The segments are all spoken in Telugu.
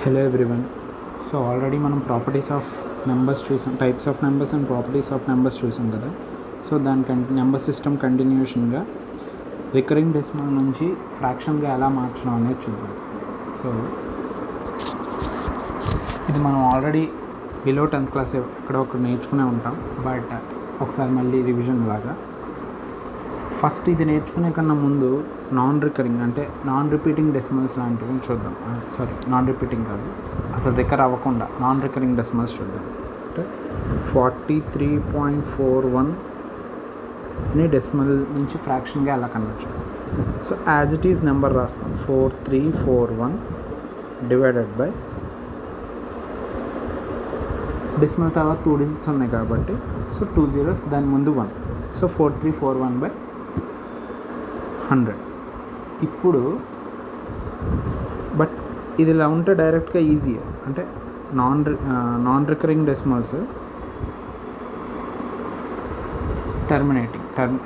Hello everyone. So already మనం ప్రాపర్టీస్ ఆఫ్ నెంబర్స్ చూసాం, types of numbers and properties of numbers చూసాం కదా. సో దాని నెంబర్ సిస్టమ్ కంటిన్యూషన్గా రికరింగ్ డెసిమల్ నుంచి ఫ్రాక్షన్గా ఎలా మార్చడం అనేది చూద్దాం. సో ఇది మనం ఆల్రెడీ బిలో 10th క్లాస్ ఎక్కడ ఒక నేర్చుకునే ఉంటాం, బట్ ఒకసారి మళ్ళీ రివిజన్ లాగా. ఫస్ట్ ఇది నేర్చుకునే కన్నా ముందు నాన్ రికరింగ్ అంటే నాన్ రిపీటింగ్ డెసిమల్స్ లాంటివి చూద్దాం. నాన్ రిపీటింగ్ కాదు, అసలు రికర్ అవ్వకుండా నాన్ రికరింగ్ డెసిమల్స్ చూద్దాం. అంటే 43.41ని డెసిమల్ నుంచి ఫ్రాక్షన్గా ఎలా కన్వర్ట్ చేయాలి. So as it is number రాస్తాం. 4341 డివైడెడ్ బై డెసిమల్ తర్వాత 2 డిజిట్స్ ఉన్నాయి కాబట్టి సో 2 zeros, దాని ముందు 1. సో 4341/100. ఇప్పుడు బట్ ఇది ఇలా ఉంటే డైరెక్ట్గా ఈజీ అంటే నాన్ రికరింగ్ డెసిమల్స్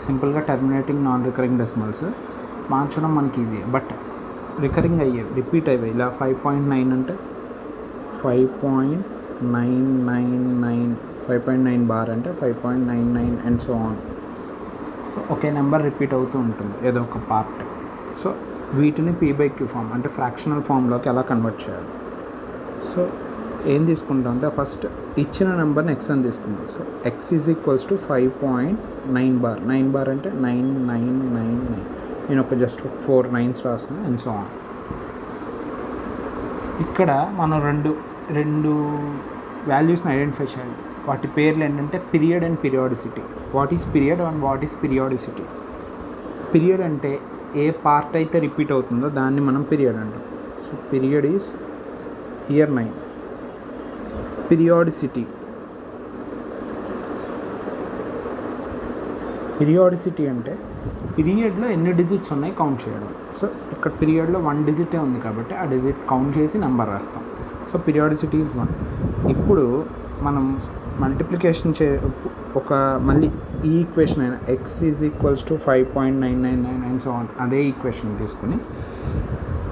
సింపుల్గా టర్మినేటింగ్ నాన్ రికరింగ్ డెసిమల్స్ మార్చడం మనకి ఈజీ. బట్ రికరింగ్ అయ్యేవి, రిపీట్ అయ్యేవి ఇలా 5.9 అంటే 5.999, 5.9 బార్ అంటే 5.99 and so on. So okay number repeat అవుతూ ఉంటుంది ఏదో ఒక పార్ట్. సో వీటిని p/q ఫామ్ అంటే ఫ్రాక్షనల్ ఫామ్లోకి ఎలా కన్వర్ట్ చేయాలి. సో ఏం తీసుకుంటాం అంటే ఫస్ట్ ఇచ్చిన నెంబర్ని x అని తీసుకుంటాం. So x is equals to 5.9 bar. 9 bar అంటే 9999. నేను ఒక జస్ట్ 4 9s రాస్తాను అండ్ సో ఆన్. ఇక్కడ మనం రెండు వాల్యూస్ని ఐడెంటిఫై చేయాలి. వాటి పేర్లు ఏంటంటే period and periodicity. What is period and what is periodicity. Period అంటే ఏ పార్ట్ అయితే రిపీట్ అవుతుందో దాన్ని మనం పీరియడ్ అంటాం. So period is year 9. Periodicity అంటే పీరియడ్లో ఎన్ని డిజిట్స్ ఉన్నాయి కౌంట్ చేయడం. సో ఇక్కడ పీరియడ్లో 1 డిజిటే ఉంది కాబట్టి ఆ డిజిట్ కౌంట్ చేసి నెంబర్ రాస్తాం. So periodicity is 1. ఇప్పుడు మనం మల్టిప్లికేషన్ ఒక మళ్ళీ ఈ ఈక్వేషన్ అయినా x is equals to 5.999 and so on అదే ఈక్వేషన్ తీసుకుని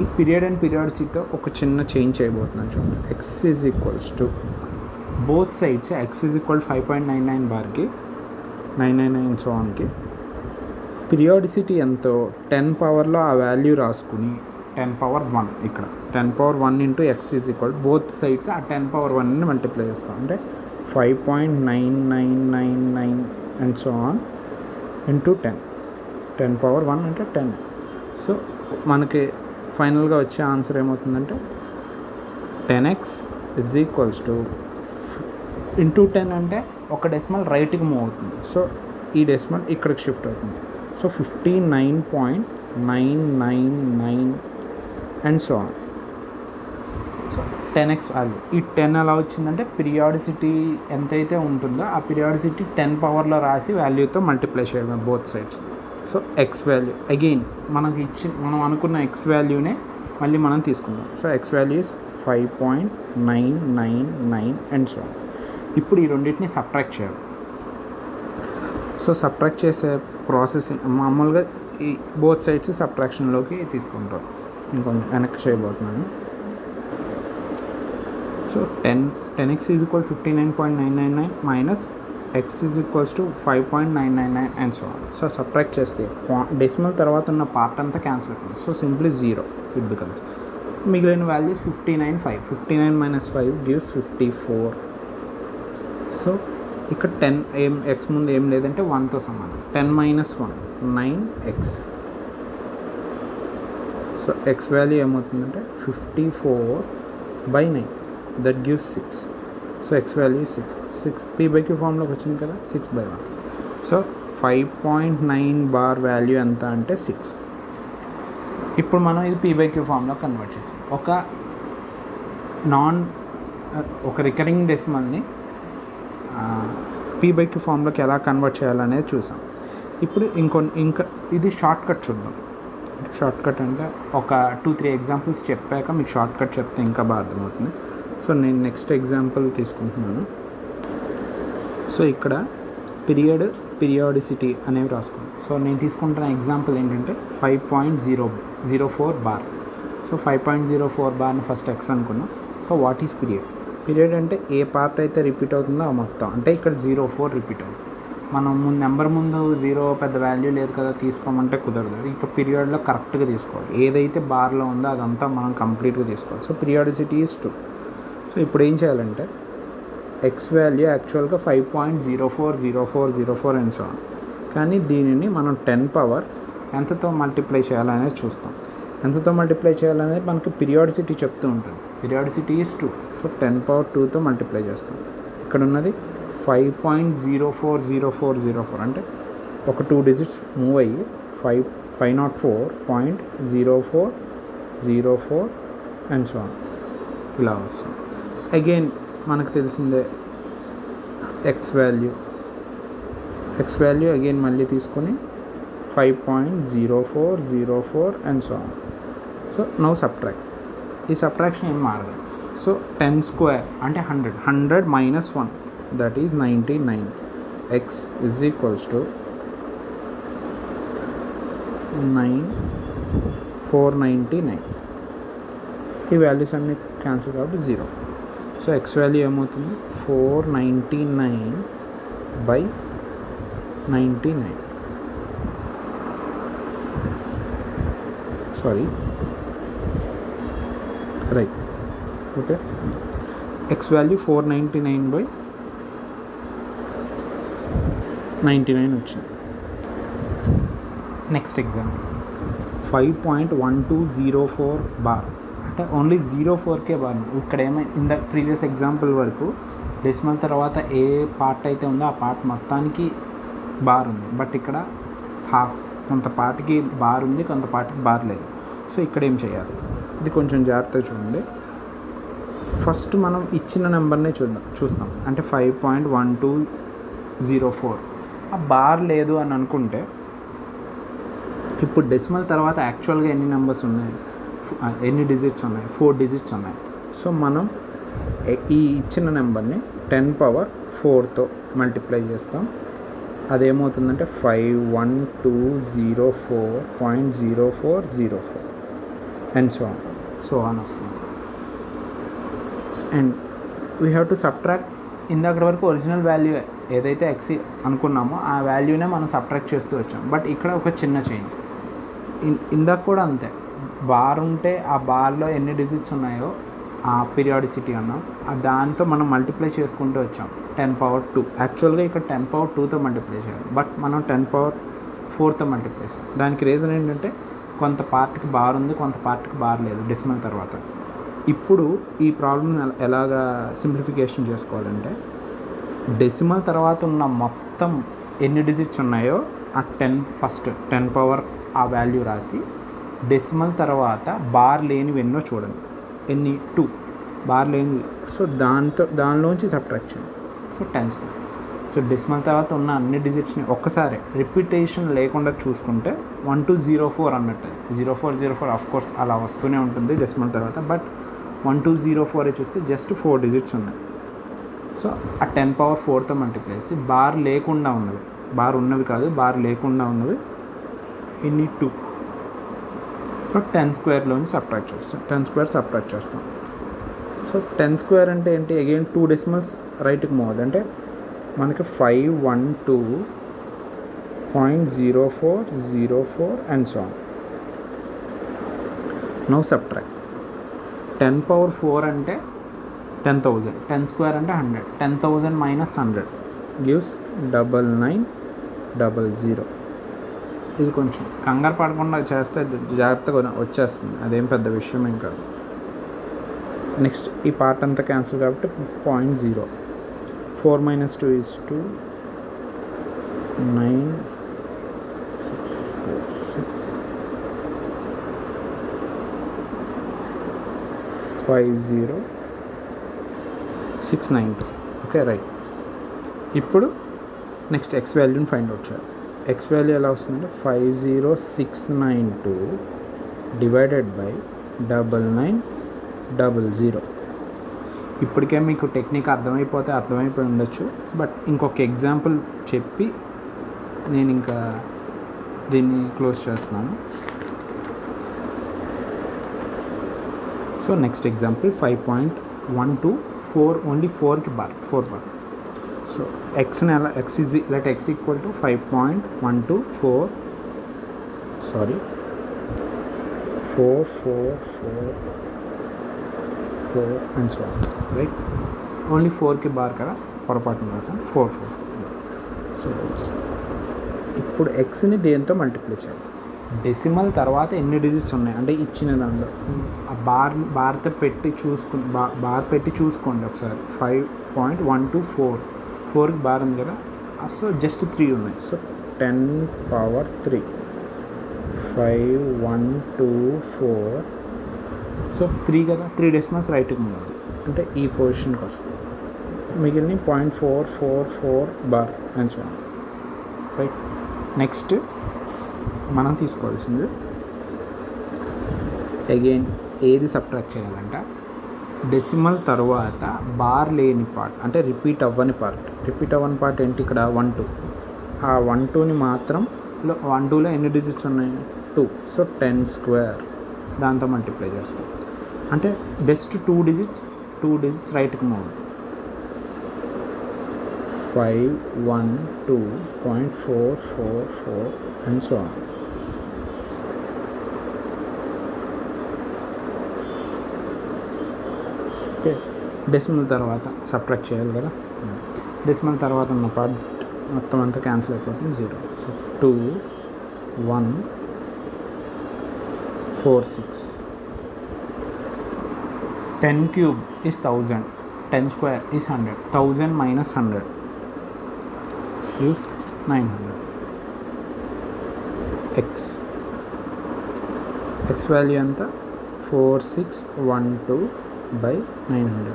ఈ పీరియడ్ అండ్ పీరియాడిసిటీతో ఒక చిన్న చేంజ్ చేయబోతున్నాను చూడండి. x is equals to both sides x is equal 5.99 బార్కి 999 అండ్ సో ఆన్కి పీరియాడిసిటీ ఎంతో 10 పవర్లో ఆ వాల్యూ రాసుకుని 10 పవర్ 1 ఇక్కడ 10 power 1 into X is equal both sides ఆ 10 పవర్ 1ని మల్టిప్లై చేస్తాం. అంటే 5.9999 and so on into 10 power 1 అంటే 10. సో మనకి ఫైనల్గా వచ్చే ఆన్సర్ ఏమవుతుందంటే 10x is equals to into 10 అంటే ఒక డెసిమల్ రైట్కి మూవ్ అవుతుంది. సో ఈ డెసిమల్ ఇక్కడికి షిఫ్ట్ అవుతుంది. So 59.999 and so on. So 10x value ఈ 10 ఎలా వచ్చిందంటే పీరియాడిసిటీ ఎంతైతే ఉంటుందో ఆ పీరియాడిసిటీ 10 పవర్లో రాసి వాల్యూతో మల్టిప్లై చేయడం both sides. So X value again మనం అనుకున్న ఎక్స్ వాల్యూనే మళ్ళీ మనం తీసుకుందాం. So X value is 5.999 and so on. ఇప్పుడు ఈ రెండింటిని సబ్ట్రాక్ట్ చేయాలి. సో సబ్ట్రాక్ట్ చేసే ప్రాసెసింగ్ మామూలుగా ఈ బోత్ సైడ్స్ సబ్ట్రాక్షన్లోకి తీసుకుంటాం. ఇంకొంచెం వెనక్కి చేయబోతున్నాను. So 10x is equal 59.999 minus x is equals to 5.999 and so on. So subtract చేస్తే డెసిమల్ తర్వాత ఉన్న పార్ట్ అంతా క్యాన్సిల్ అవుతుంది. So simply 0 it becomes. మిగిలిన వాల్యూస్ 59.5. 59 minus 5 gives 54. సో ఇక్కడ 10 ఎక్స్ ముందు ఏం లేదంటే 1తో సమానం. 10 minus 1 9x. So X value ఏమవుతుందంటే 54/9 that gives 6. So X value 6 p/q ఫామ్లోకి వచ్చింది కదా 6/1. సో 5.9 బార్ వాల్యూ ఎంత అంటే 6. ఇప్పుడు మనం ఇది p/q ఫామ్లో కన్వర్ట్ చేసాం. ఒక రికరింగ్ డెసిమల్ని p/q ఫామ్లోకి ఎలా కన్వర్ట్ చేయాలనేది చూసాం. ఇప్పుడు ఇంకా ఇది షార్ట్ కట్ చూద్దాం. షార్ట్ కట్ అంటే ఒక 2-3 ఎగ్జాంపుల్స్ చెప్పాక మీకు షార్ట్ కట్ చెప్తే ఇంకా బాగా అర్థమవుతుంది. సో నేను నెక్స్ట్ ఎగ్జాంపుల్ తీసుకుంటున్నాను. సో ఇక్కడ పీరియాడిసిటీ అనేవి రాసుకున్నాను. సో నేను తీసుకుంటున్న ఎగ్జాంపుల్ ఏంటంటే 5.004 బార్. సో 5.04 బార్ని ఫస్ట్ ఎక్స్ అనుకున్నాం. So what is period? Period అంటే ఏ పార్ట్ అయితే రిపీట్ అవుతుందో ఆ మొత్తం, అంటే ఇక్కడ 0 4 రిపీట్ అవుతుంది. మనం నెంబర్ ముందు 0 పెద్ద వాల్యూ లేదు కదా తీసుకోమంటే కుదరదు. ఇక పీరియడ్లో కరెక్ట్గా తీసుకోవాలి, ఏదైతే బార్లో ఉందో అదంతా మనం కంప్లీట్గా తీసుకోవాలి. So periodicity is 2. సో ఇప్పుడు ఏం చేయాలంటే ఎక్స్ వాల్యూ యాక్చువల్గా 5.040404 అండ్ సో ఆన్, కానీ దీనిని మనం 10 పవర్ ఎంతతో మల్టిప్లై చేయాలనేది చూస్తాం. ఎంతతో మల్టిప్లై చేయాలనేది మనకి పీరియాడిసిటీ చెప్తూ ఉంటుంది. Periodicity is 2. సో 10 పవర్ 2తో మల్టిప్లై చేస్తాం. ఇక్కడ ఉన్నది 5.040404, అంటే ఒక 2 డిజిట్స్ మూవ్ అయ్యి 504.0404 అండ్ సో ఆన్ ఇలా వస్తుంది. అగైన్ మనకు తెలిసిందే ఎక్స్ వాల్యూ అగైన్ మళ్ళీ తీసుకొని 5.0404 and so on. So now subtract. ఈ సబ్ట్రాక్షన్ ఏం మారదు. సో 10 స్క్వేర్ అంటే 100 minus 1, that is 99. X is equals to 499. ఈ వాల్యూస్ అన్ని క్యాన్సిల్ కాబట్టి 0. సో ఎక్స్ వాల్యూ ఏమవుతుంది? 499/99. Sorry, right, okay. X value 499/99 వచ్చింది. నెక్స్ట్ ఎగ్జాంపుల్ 5.1204 బార్, అంటే ఓన్లీ 04కే బార్. ఇక్కడ ఇన్ ద ప్రీవియస్ ఎగ్జాంపుల్ వరకు డెసిమల్ తర్వాత ఏ పార్ట్ అయితే ఉందో ఆ పార్ట్ మొత్తానికి బార్ ఉంది, బట్ ఇక్కడ హాఫ్, కొంత పార్ట్కి బార్ ఉంది, కొంత పార్ట్కి బార్ లేదు. సో ఇక్కడ ఏం చేయాలి? ఇది కొంచెం జాగ్రత్తగా చూడండి. ఫస్ట్ మనం ఇచ్చిన నెంబర్నే చూస్తాం, అంటే 5.1204. ఆ బార్ లేదు అని అనుకుంటే ఇప్పుడు డెసిమల్ తర్వాత యాక్చువల్గా ఎన్ని నెంబర్స్ ఉన్నాయి, ఎన్ని డిజిట్స్ ఉన్నాయి? 4 డిజిట్స్ ఉన్నాయి. సో మనం ఈ ఇచ్చిన నెంబర్ని 10 పవర్ 4తో మల్టిప్లై చేస్తాం. అదేమవుతుందంటే 51204.0404 అండ్ సో ఆన్ వస్తుంది. And we have to subtract. ఇందాక వరకు ఒరిజినల్ వాల్యూ ఏదైతే ఎక్స్ అనుకున్నామో ఆ వాల్యూనే మనం సబ్ట్రాక్ట్ చేస్తూ వచ్చాం. బట్ ఇక్కడ ఒక చిన్న చేంజ్. ఇందాక కూడా అంతే, బార్ ఉంటే ఆ బార్లో ఎన్ని డిజిట్స్ ఉన్నాయో ఆ పీరియాడిసిటీ అన్నాం, దాంతో మనం మల్టిప్లై చేసుకుంటూ వచ్చాం. 10 పవర్ 2 యాక్చువల్గా ఇక్కడ 10 పవర్ 2తో మల్టిప్లై చేయాలి, బట్ మనం 10 పవర్ 4తో మల్టిప్లై చేయాలి. దానికి రీజన్ ఏంటంటే కొంత పార్ట్కి బార్ ఉంది, కొంత పార్ట్కి బార్ లేదు డెసిమల్ తర్వాత. ఇప్పుడు ఈ ప్రాబ్లమ్ ఎలాగా సింప్లిఫికేషన్ చేసుకోవాలంటే డెసిమల్ తర్వాత ఉన్న మొత్తం ఎన్ని డిజిట్స్ ఉన్నాయో ఆ 10 ఫస్ట్ 10 పవర్ ఆ వాల్యూ రాసి డెసిమల్ తర్వాత బార్ లేనివి ఎన్నో చూడండి. ఎన్ని? 2 బార్ లేనివి. సో దానిలోంచి subtraction. So 10 square. So decimal తర్వాత ఉన్న అన్ని డిజిట్స్ని ఒక్కసారి రిపీటేషన్ లేకుండా చూసుకుంటే 1204 అన్నట్టు. 0404 ఆఫ్ కోర్స్ అలా వస్తూనే ఉంటుంది డెసిమల్ తర్వాత, బట్ 1204 చూస్తే జస్ట్ 4 డిజిట్స్ ఉన్నాయి. సో ఆ 10 పవర్ 4తో మల్టిప్లై చేసి బార్ లేకుండా ఉన్నవి, బార్ ఉన్నవి కాదు, బార్ లేకుండా ఉన్నవి ఇన్ని 2. సో 10 స్క్వేర్లోంచి సబ్ట్రాక్ట్ చేస్తాం. 10 స్క్వేర్ సబ్ట్రాక్ట్ చేస్తాం. సో 10 స్క్వేర్ అంటే ఏంటి? అగైన్ 2 డెసిమల్స్ రైట్కి మూవ్ అవుతుంది, అంటే మనకి 512.0404 and so on. Now subtract. 10 power 4 అంటే 10,000. 10 స్క్వేర్ అంటే 100. 10,000 - 100 గివ్స్ 9900. ఇది కొంచెం కంగారు పడకుండా చేస్తే జాగ్రత్తగా వచ్చేస్తుంది, అదేం పెద్ద విషయం ఏం కాదు. నెక్స్ట్ ఈ పార్ట్ అంతా క్యాన్సిల్ కాబట్టి 0.0. 4 - 2 is 2. 9 6 4 6 50 692. Okay, right. ఇప్పుడు నెక్స్ట్ ఎక్స్ వాల్యూని ఫైండ్ అవుట్ చేయాలి. ఎక్స్ వాల్యూ ఎలా వస్తుందంటే 50692 డివైడెడ్ బై 9900. ఇప్పటికే మీకు టెక్నిక్ అర్థమైపోయి ఉండొచ్చు, బట్ ఇంకొక ఎగ్జాంపుల్ చెప్పి నేను ఇంకా దీన్ని క్లోజ్ చేస్తున్నాను. So next example 5.12 1 to 4, only 4కి బార్, 4 బార్. సో ఎక్స్ని ఎలా let X equal to 5.124 sorry 4 and so right. Only 4కి బార్ కదా, పొరపాటున రాసాను 4. సో ఇప్పుడు ఎక్స్ని దేంతో మల్టిప్లై చేయాలి? డెసిమల్ తర్వాత ఎన్ని డిజిట్స్ ఉన్నాయి అంటే ఇచ్చిన దాంట్లో ఆ బార్తో పెట్టి బార్ పెట్టి చూసుకోండి ఒకసారి. 5.124, 4కి బార్ ఉంది కదా, సో జస్ట్ 3 ఉన్నాయి. సో 10^3 5.124. సో 3 కదా, 3 డెసిమల్స్ రైట్కి ఉంది అంటే ఈ పొజిషన్కి వస్తుంది. మిగిలిన 0.444 బార్ అని చూడండి రైట్. నెక్స్ట్ మనం తీసుకోవాల్సింది అగైన్ ఏది సబ్ట్రాక్ట్ చేయాలంట, డెసిమల్ తర్వాత బార్ లేని పార్ట్ అంటే రిపీట్ అవ్వని పార్ట్ ఏంటి ఇక్కడ 1 2. ఆ 1 2ని మాత్రం 1 2లో ఎన్ని డిజిట్స్ ఉన్నాయి? 2. సో 10² దాంతో మల్టిప్లై చేస్తాం అంటే జస్ట్ 2 డిజిట్స్ రైట్కి move. 512.444 and so on. Okay, decimal తర్వాత సబ్ట్రాక్ట్ చేయాలి కదా, డెసిమల్ తర్వాత ఉన్న పార్ట్ మొత్తం అంతా క్యాన్సిల్ అయిపోతుంది, 0. So 2 1 4 6. 10³ is 1000, 10² is 100, 1000 minus 100 is 900. x value ఎంత? 4612/900.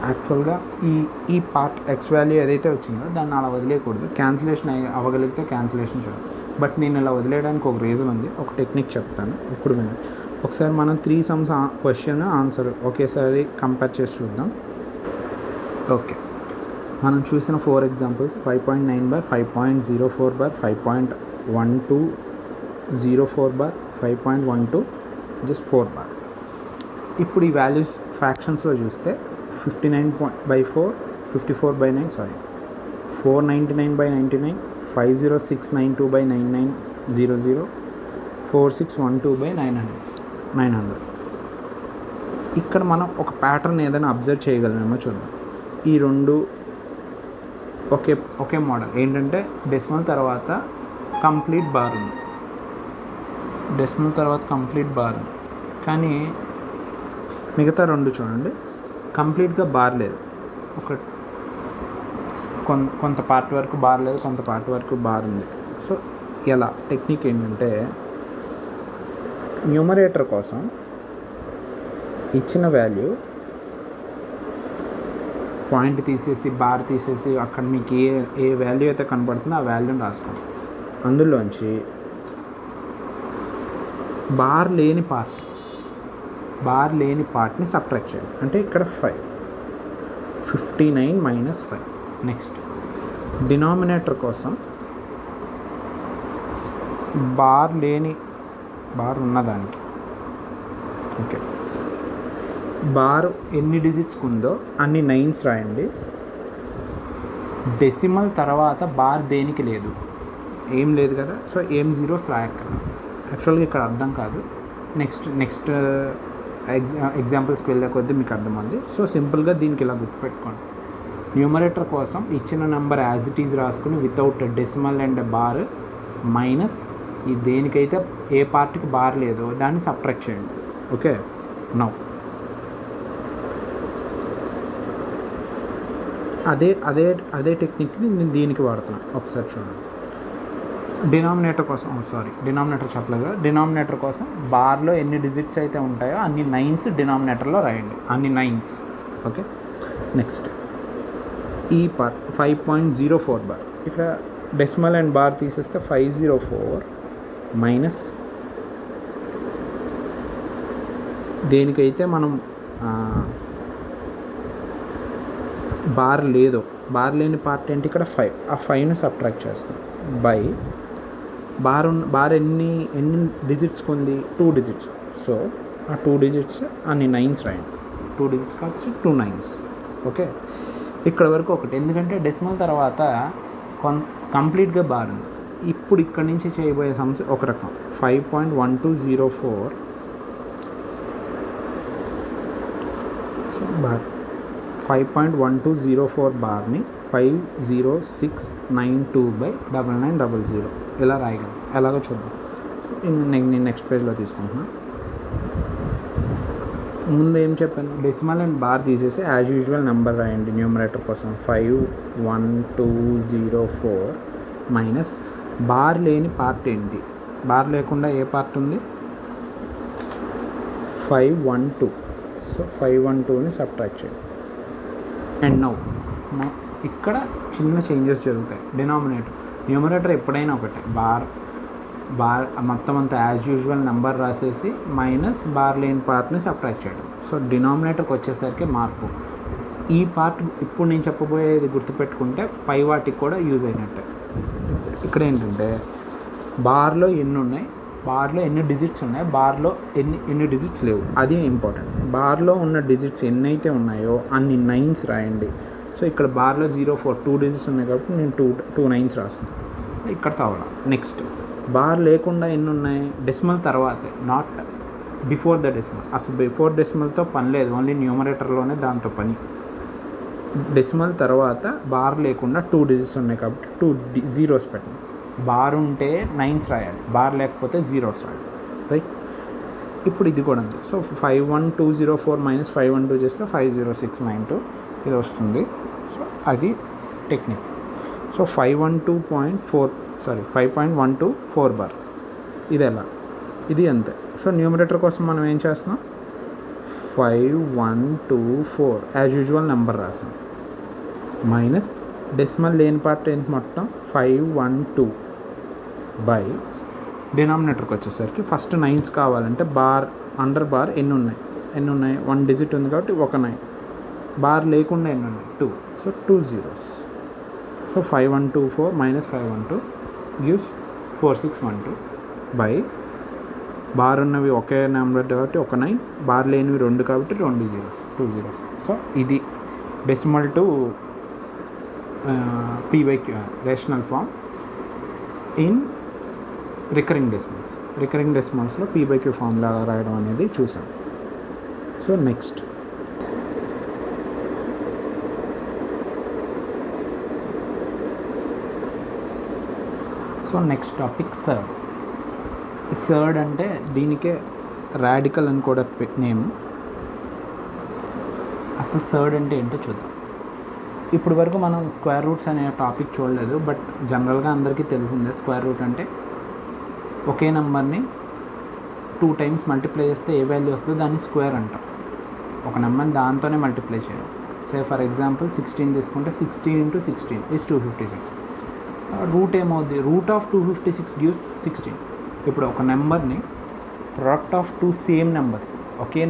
యాక్చువల్గా ఈ పార్ట్ ఎక్స్ వాల్యూ ఏదైతే వచ్చిందో దాన్ని అలా వదిలేయకూడదు, క్యాన్సిలేషన్ అవ్వగలిగితే క్యాన్సిలేషన్ చేయాలి. బట్ నేను ఇలా వదిలేయడానికి ఒక రీజన్ ఉంది, ఒక టెక్నిక్ చెప్తాను ఇప్పుడు వినండి. ఒకసారి మనం 3 సమ్స్ క్వశ్చన్ ఆన్సర్ ఒకేసారి కంపేర్ చేసి చూద్దాం. ఓకే, మనం చూసిన 4 examples 5.9 bar, 5.04 bar, 5.1204 bar, 5.12 just 4 bar. ఇప్పుడు ఈ వాల్యూస్ ఫ్రాక్షన్స్లో చూస్తే 59/4, 54/9 సారీ 499/99, 50692/9900, 4612/900. ఇక్కడ మనం ఒక ప్యాటర్న్ ఏదైనా అబ్జర్వ్ చేయగలమేమో చూద్దాం. ఈ రెండు ఒకే మోడల్ ఏంటంటే డెసిమల్ తర్వాత కంప్లీట్ బార్ ఉంది, కానీ మిగతా రెండు చూడండి కంప్లీట్గా బార్ లేదు. కొంత పార్ట్ వరకు బార్ లేదు, కొంత పార్ట్ వరకు బార్ ఉంది. సో ఎలా టెక్నిక్ ఏంటంటే న్యూమరేటర్ కోసం ఇచ్చిన వాల్యూ పాయింట్ తీసేసి బార్ తీసేసి అక్కడ మీకు ఏ వాల్యూ అయితే కనపడుతుందో ఆ వాల్యూని రాసుకోండి. అందులోంచి బార్ లేని పార్ట్ని సబ్ట్రాక్ట్ చేయండి. అంటే ఇక్కడ 59 - 5. నెక్స్ట్ డినామినేటర్ కోసం బార్ ఉన్నదానికి ఓకే బార్ ఎన్ని డిజిట్స్కి ఉందో అన్ని 9s రాయండి. డెసిమల్ తర్వాత బార్ దేనికి లేదు, ఏం లేదు కదా, సో ఏం 0s రాయక్కర్లేదు. యాక్చువల్గా ఇక్కడ అర్థం కాదు, నెక్స్ట్ ఎగ్జాంపుల్స్కి వెళ్ళే కొద్దీ మీకు అర్థమైంది. సో సింపుల్గా దీనికి ఇలా గుర్తుపెట్టుకోండి. న్యూమరేటర్ కోసం ఇచ్చిన నెంబర్ యాజ్ ఇట్ ఈజ్ రాసుకుని without decimal and bar minus ఈ దేనికైతే ఏ పార్ట్కి బార్ లేదో దాన్ని సబ్ట్రాక్ట్ చేయండి. ఓకే, నౌ అదే టెక్నిక్ని నేను దీనికి వాడుతున్నాను. ఒకసారి చూడండి. డినామినేటర్ చెప్పలేదు. డినామినేటర్ కోసం బార్లో ఎన్ని డిజిట్స్ అయితే ఉంటాయో అన్ని 9s డినామినేటర్లో రాయండి, అన్ని 9s. ఓకే, నెక్స్ట్ ఈ పార్ట్ 5.04 బార్. ఇక్కడ డెసిమల్ అండ్ బార్ తీసేస్తే 504 మైనస్ దేనికైతే మనం బార్ లేని పార్ట్ ఏంటి ఇక్కడ 5, ఆ 5ని సబ్ట్రాక్ట్ చేస్తాం బై బార్ ఎన్ని డిజిట్స్కి ఉంది? 2 డిజిట్స్. సో ఆ 2 డిజిట్స్ అన్ని 9s రాయండి. 2 డిజిట్స్ కావచ్చు 2 9s. ఓకే, ఇక్కడ వరకు ఒకటి, ఎందుకంటే డెసిమల్ తర్వాత కంప్లీట్గా బార్ ఉంది. ఇప్పుడు ఇక్కడ నుంచి చేయబోయే సమస్య ఒక రకం. 5.1204 బార్, 5.1204 బార్ని 50692/9900 ఇలా రాయగలం. ఎలాగో చూద్దాం. నేను నెక్స్ట్ పేజ్లో తీసుకుంటున్నా. ముందు ఏం చెప్పాను, డెసిమల్ అండ్ బార్ తీసేసి యాజ్ యూజువల్ నెంబర్ రాయండి న్యూమరేటర్ కోసం. 51204 మైనస్ బార్ లేని పార్ట్ ఏంటి, బార్ లేకుండా ఏ పార్ట్ ఉంది, 512. సో 512ని సబ్ట్రాక్ట్ చేయండి. అండ్ నౌ ఇక్కడ చిన్న చేంజెస్ జరుగుతాయి. న్యూమరేటర్ ఎప్పుడైనా ఒకటే, బార్ మొత్తం అంతా యాజ్ యూజువల్ నెంబర్ రాసేసి మైనస్ బార్ లేని పార్ట్ని సబ్ట్రాక్ట్ చేయడం. సో డినామినేటర్కి వచ్చేసరికి మార్పు. ఈ పార్ట్ ఇప్పుడు నేను చెప్పబోయేది గుర్తుపెట్టుకుంటే పై వాటికి కూడా యూజ్ అయినట్టే. ఇక్కడ ఏంటంటే బార్లో ఎన్ని ఉన్నాయి, బార్లో ఎన్ని డిజిట్స్ ఉన్నాయి, బార్లో ఎన్ని డిజిట్స్ లేవు, అది ఇంపార్టెంట్. బార్లో ఉన్న డిజిట్స్ ఎన్నైతే ఉన్నాయో అన్ని 9s రాయండి. సో ఇక్కడ బార్లో 04 2 డిజిట్స్ ఉన్నాయి కాబట్టి నేను 2 9s రాస్తాను. ఇక్కడ తవ్వడం. నెక్స్ట్ బార్ లేకుండా ఎన్ని ఉన్నాయి, డెసిమల్ తర్వాతే, నాట్ బిఫోర్ ద డెసిమల్. అసలు బిఫోర్ డెసిమల్తో పని లేదు, ఓన్లీ న్యూమరేటర్లోనే దాంతో పని. డెసిమల్ తర్వాత బార్ లేకుండా 2 డిజిట్స్ ఉన్నాయి కాబట్టి 2 zeros పెట్టండి. బార్ ఉంటే 9s రాయాలి, బార్ లేకపోతే 0s రాయాలి. రైట్, ఇప్పుడు ఇది కూడా అంతే. సో 51204 మైనస్ 512 చేస్తే 50692 ఇది వస్తుంది. సో అది టెక్నిక్. సో 512.4 బార్ ఇది ఎలా, ఇది అంతే. సో న్యూమరేటర్ కోసం మనం ఏం చేస్తున్నాం, 512.4 యాజ్ యూజువల్ నెంబర్ రాసాం మైనస్ డెసిమల్ లేని పార్ట్ ఏంటి మొత్తం 512 బై డినామినేటర్కి వచ్చేసరికి ఫస్ట్ 9s కావాలంటే బార్ అండర్ బార్ ఎన్ని ఉన్నాయి 1 డిజిట్ ఉంది కాబట్టి ఒక 9, బార్ లేకుండా ఎన్ని ఉన్నాయి 2, so 2 zeros. So 5124 minus 512 gives 4612 by bar ఉన్నవి ఒకే నెంబర్ కాబట్టి ఒక 9, బార్ లేనివి 2 కాబట్టి 2 zeros. సో ఇది decimal to p/q rational form in recurring డెసిమల్స్లో p/q ఫామ్లా రాయడం అనేది చూసాం. సో నెక్స్ట్ టాపిక్ సర్డ్ అంటే దీనికే రాడికల్ అని కూడా నేమ్. అసలు సర్డ్ అంటే ఏంటో చూద్దాం. ఇప్పుడు వరకు మనం స్క్వేర్ రూట్స్ అనే టాపిక్ చూడలేదు, బట్ జనరల్గా అందరికీ తెలిసిందే స్క్వేర్ రూట్ అంటే ఒకే నెంబర్ని 2 times మల్టిప్లై చేస్తే ఏ వాల్యూ వస్తుందో దాన్ని స్క్వేర్ అంటాం. ఒక నెంబర్ని దాంతోనే మల్టిప్లై చేయడం. సే ఫర్ ఎగ్జాంపుల్ 16 తీసుకుంటే 16 × 16 is 256. రూట్ ఏమవుద్ది, రూట్ ఆఫ్ 256 గివ్స్ 16. ఇప్పుడు ఒక నెంబర్ని product of 2 same numbers, okay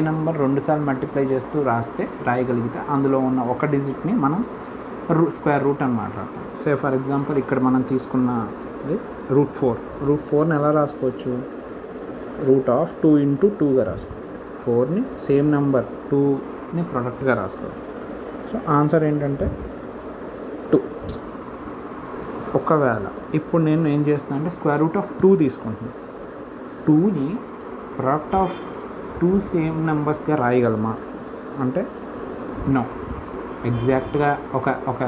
number 2 సార్లు మల్టిప్లై చేస్తూ రాయగలిగితే అందులో ఉన్న ఒక డిజిట్ని మనం స్క్వేర్ రూట్ అని మాట్లాడతాం. సే ఫర్ ఎగ్జాంపుల్ ఇక్కడ మనం తీసుకున్న రూట్ 4ని ఎలా రాసుకోవచ్చు, రూట్ ఆఫ్ 2 × 2గా రాసుకోవచ్చు. 4ని సేమ్ నెంబర్ 2ని ప్రొడక్ట్గా రాసుకోవచ్చు. సో ఆన్సర్ ఏంటంటే 2. ఒకవేళ ఇప్పుడు నేను ఏం చేస్తాను అంటే స్క్వేర్ రూట్ ఆఫ్ 2 తీసుకుంటున్నాను. 2ని ప్రొడక్ట్ ఆఫ్ 2 సేమ్ నెంబర్స్గా రాయగలమా అంటే నో. ఎగ్జాక్ట్గా ఒక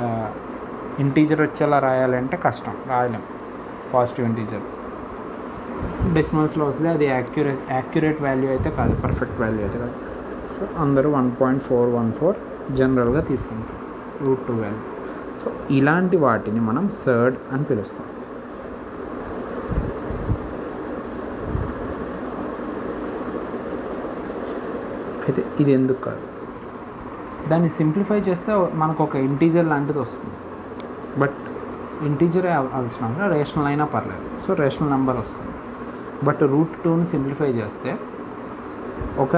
ఇంటీజర్ వచ్చేలా రాయాలంటే కష్టం, రాయలేం. పాజిటివ్ ఇంటీజర్ డెసిమల్స్లో వస్తే అది యాక్యురేట్ వాల్యూ అయితే కాదు, పర్ఫెక్ట్ వాల్యూ అయితే కాదు. సో అందరూ 1.414 జనరల్గా తీసుకుంటాం రూట్ 2 వాల్యూ. సో ఇలాంటి వాటిని మనం సర్డ్ అని పిలుస్తాం. అయితే ఇది ఎందుకు కాదు, దాన్ని సింప్లిఫై చేస్తే మనకు ఒక ఇంటీజర్ లాంటిది వస్తుంది. బట్ ఇంటీజరే అవసరం, రేషనల్ అయినా పర్లేదు. సో రేషనల్ నెంబర్ వస్తుంది. బట్ రూట్ 2ని సింప్లిఫై చేస్తే ఒక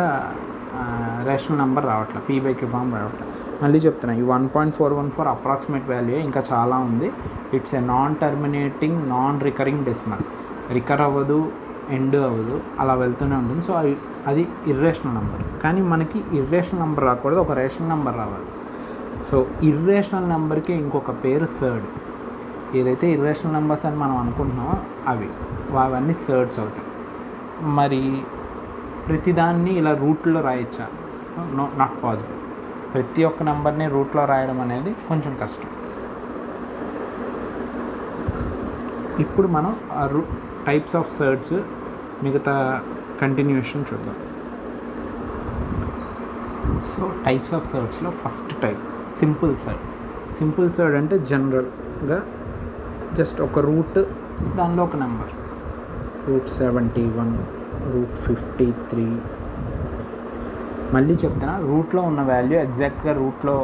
రేషనల్ నెంబర్ రావట్లేదు, p/q ఫామ్ రావట్లేదు. మళ్ళీ చెప్తున్నా, ఈ 1.414 అప్రాక్సిమేట్ వాల్యూ, ఇంకా చాలా ఉంది. It's a non terminating non recurring decimal. రికర్ అవ్వదు, ఎండ్ అవ్వదు, అలా వెళ్తూనే ఉంటుంది. సో అది ఇర్రేషనల్ నెంబర్. కానీ మనకి ఇర్రేషనల్ నెంబర్ రాకూడదు, ఒక రేషనల్ నెంబర్ రావాలి. సో ఇర్రేషనల్ నెంబర్కి ఇంకొక పేరు సర్డ్. ఏదైతే ఇర్రేషనల్ నెంబర్స్ అని మనం అనుకుంటున్నామో అవన్నీ సర్డ్స్ అవుతాయి. మరి ప్రతిదాన్ని ఇలా రూట్లో రాయొచ్చా? No, not possible. ప్రతి ఒక్క నెంబర్ని రూట్లో రాయడం అనేది కొంచెం కష్టం. ఇప్పుడు మనం టైప్స్ ఆఫ్ సర్డ్స్ మిగతా కంటిన్యూషన్ చూద్దాం. సో టైప్స్ ఆఫ్ సర్డ్స్లో first type simple surd. Simple surd అంటే జనరల్గా జస్ట్ ఒక రూట్, దానిలో ఒక నెంబర్, రూట్ 71, రూట్ 53. మళ్ళీ చెప్తున్నా, రూట్లో ఉన్న వాల్యూ ఎగ్జాక్ట్గా రూట్లో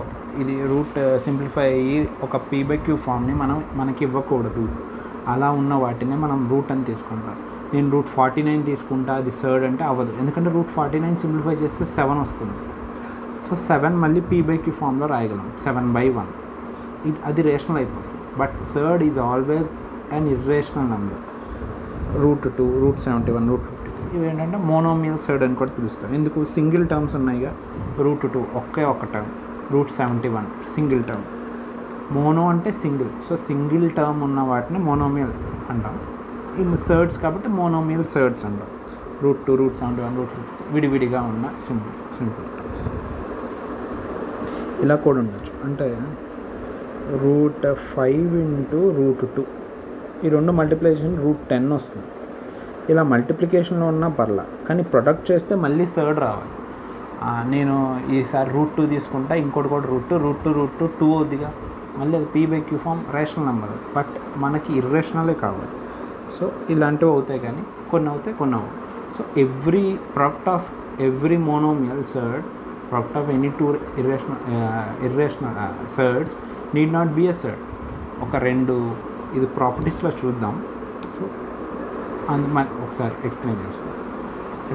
ఇది రూట్ సింప్లిఫై అయ్యి ఒక p/q ఫామ్ని మనకి ఇవ్వకూడదు. అలా ఉన్న వాటిని మనం రూట్ అని తీసుకుంటాం. నేను రూట్ 49 తీసుకుంటా, అది సర్డ్ అంటే అవ్వదు, ఎందుకంటే రూట్ 49 సింప్లిఫై చేస్తే 7 వస్తుంది. సో 7 మళ్ళీ p/q ఫామ్లో రాయగలం, 7/1. అది రేషనల్ అయిపోతుంది. But surd is always an irrational number. Root 2, root 71, root 53 ఇవి ఏంటంటే మోనోమియల్ సర్డ్ అని కూడా పిలుస్తాం. ఎందుకు? సింగిల్ టర్మ్స్ ఉన్నాయిగా. రూట్ 2 ఒక term, root 71 single term. Mono అంటే సింగిల్, సో సింగిల్ టర్మ్ ఉన్న వాటిని మోనోమియల్ అంటాం. ఈ సర్డ్స్ కాబట్టి మోనోమియల్ సర్డ్స్ అంటాం. రూట్ 2, రూట్ 71, రూట్ 53 విడివిడిగా ఉన్న సింపుల్ టర్మ్స్. ఇలా కూడా ఉండొచ్చు. అంటే రూట్ 5 ఇంటూ రూట్ 2, ఈ రెండు మల్టిప్లికేషన్ రూట్ 10 వస్తుంది. ఇలా మల్టిప్లికేషన్లో ఉన్నా పర్లా, కానీ ప్రొడక్ట్ చేస్తే మళ్ళీ సర్డ్ రావాలి. నేను ఈసారి రూట్ 2 తీసుకుంటా, ఇంకోటి కూడా రూట్ 2 అవుద్దిగా, మళ్ళీ అది p/q form rational number. But మనకి ఇర్రేషనలే కావాలి. సో ఇలాంటివి అవుతాయి, కానీ కొన్ని అవుతాయి, కొన్ని అవ్వవు. So every product of every monomial surd, product of any two irrational surds need not be a surd. ఒక రెండు ఇది ప్రాపర్టీస్లో చూద్దాం. సో ఒకసారి ఎక్స్ప్లెయిన్ చేస్తాం.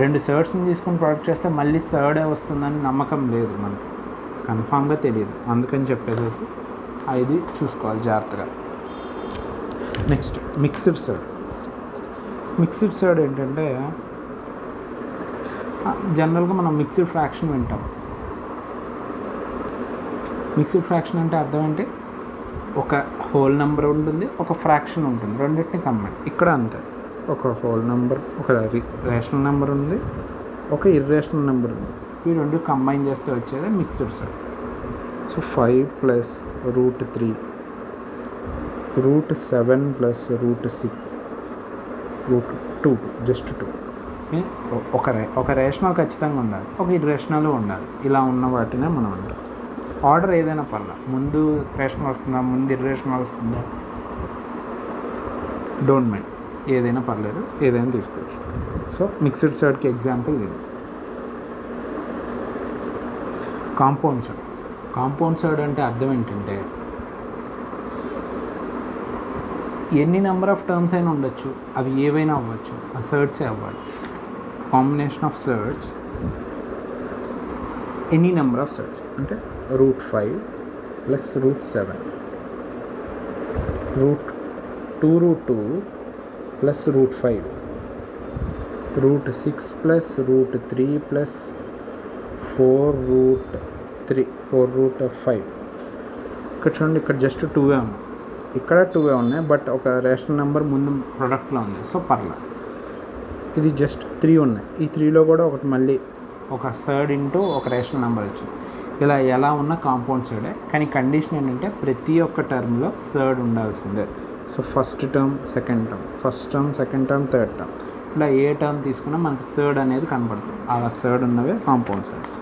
రెండు సర్డ్స్ని తీసుకుని ప్రొడక్ట్ చేస్తే మళ్ళీ సర్డే వస్తుందని నమ్మకం లేదు, మనకి కన్ఫామ్గా తెలియదు. అందుకని చెప్పేసి ఇది చూసుకోవాలి జాగ్రత్తగా. Next mixed surd. Mixed surd ఏంటంటే జనరల్గా మనం మిక్స్డ్ ఫ్రాక్షన్ వింటాం. మిక్స్డ్ ఫ్రాక్షన్ అంటే అర్థం ఏంటి? ఒక హోల్ నెంబర్ ఉంటుంది, ఒక ఫ్రాక్షన్ ఉంటుంది, రెండింటిని కంబైన్. ఇక్కడ అంతే, ఒక హోల్ నెంబర్, ఒక రేషనల్ నెంబర్ ఉంది, ఒక ఇర్రేషనల్ నెంబర్ ఉంది. ఈ రెండు కంబైన్ చేస్తే వచ్చేది mixed surd. So 5 plus root 3, root 7 plus root 6, root 2, just 2. ఒక రేషనల్ ఖచ్చితంగా ఉండాలి, ఒక ఇర్రేషనల్ ఉండాలి. ఇలా ఉన్న వాటినే మనం అంటాం. ఆర్డర్ ఏదైనా పర్లా, ముందు రేషనల్ వస్తుందా, ముందు ఇర్రేషనల్ వస్తుందా, డోంట్ మైండ్, ఏదైనా పర్లేదు, ఏదైనా తీసుకోవచ్చు. సో మిక్స్డ్ సర్డ్కి ఎగ్జాంపుల్ ఇది. Compound surd. కాంపౌండ్ సర్డ్ అంటే అర్థం ఏంటంటే ఎన్ని నెంబర్ ఆఫ్ టర్మ్స్ అయినా ఉండొచ్చు, అవి ఏవైనా అవ్వచ్చు, ఆ సర్డ్సే అవ్వాలి. Combination of surds, any number of surds. అంటే root 5 plus root 7, root 2 plus root 5, root 6 plus root 3 plus 4 root 5. ఇక్కడ చూడండి, ఇక్కడ జస్ట్ 2 ఉన్నాయి, ఇక్కడ 2 ఉన్నాయి, బట్ ఒక రేషనల్ నెంబర్ ముందు ప్రొడక్ట్లో ఉంది, సో పర్లా. ఇది జస్ట్ 3 ఉన్నాయి, ఈ 3లో కూడా ఒకటి మళ్ళీ ఒక సర్డ్ ఇంటూ ఒక రేషనల్ నెంబర్ వచ్చింది. ఇలా ఎలా ఉన్న కాంపౌండ్ సర్డే, కానీ కండిషన్ ఏంటంటే ప్రతి ఒక్క టర్మ్లో సర్డ్ ఉండాల్సిందే. So first term, second term, first term, second term, third term, ఇలా ఏ టర్మ్ తీసుకున్నా మనకి సర్డ్ అనేది కనపడుతుంది. అలా సర్డ్ ఉన్నవే compound surds.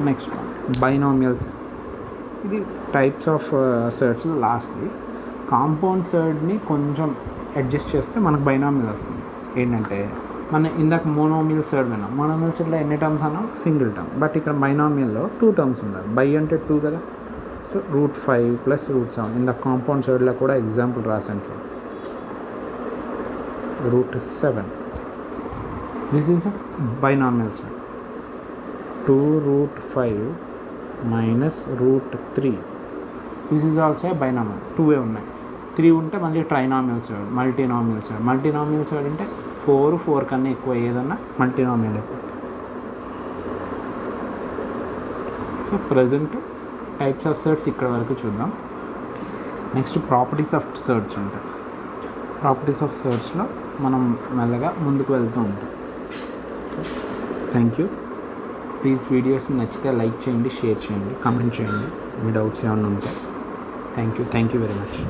Next one binomials. ఇది టైప్స్ ఆఫ్ సర్డ్స్లో లాస్ట్ది. కాంపౌండ్ సర్డ్ని కొంచెం అడ్జస్ట్ చేస్తే మనకు బైనామియల్ వస్తుంది. ఏంటంటే మన ఇందాక మోనోమియల్ సర్డ్ విన్నాం. మోనోమియల్ సర్డ్లో ఎన్ని టర్మ్స్ అన్నాం? Single term. బట్ ఇక్కడ బైనామియల్లో 2 టర్మ్స్ ఉండాలి. బై అంటే 2 కదా. So root 5 plus root 7. ఇందాక కాంపౌండ్ సర్డ్లో కూడా ఎగ్జాంపుల్ రాసాను చూడండి. Root 7, this is binomial surd. 2 root 5 minus root 3, this is also binomial. 2 ఉన్నాయి, 3 ఉంటే మళ్ళీ trinomial surd, multinomial surd. Multinomial surd అంటే 4 కన్నా ఎక్కువ ఏదన్నా multinomial effect. So present types of surds ఇక్కడ వరకు చూద్దాం. నెక్స్ట్ ప్రాపర్టీస్ ఆఫ్ సెర్చ్ ఉంటాయి. ప్రాపర్టీస్ ఆఫ్ సెర్చ్లో మనం మెల్లగా ముందుకు వెళ్తూ ఉంటాం. Thank you. ప్లీజ్ వీడియోస్ నచ్చితే లైక్ చేయండి, షేర్ చేయండి, కామెంట్ చేయండి, మీ డౌట్స్ ఏమైనా ఉంటే. Thank you very much.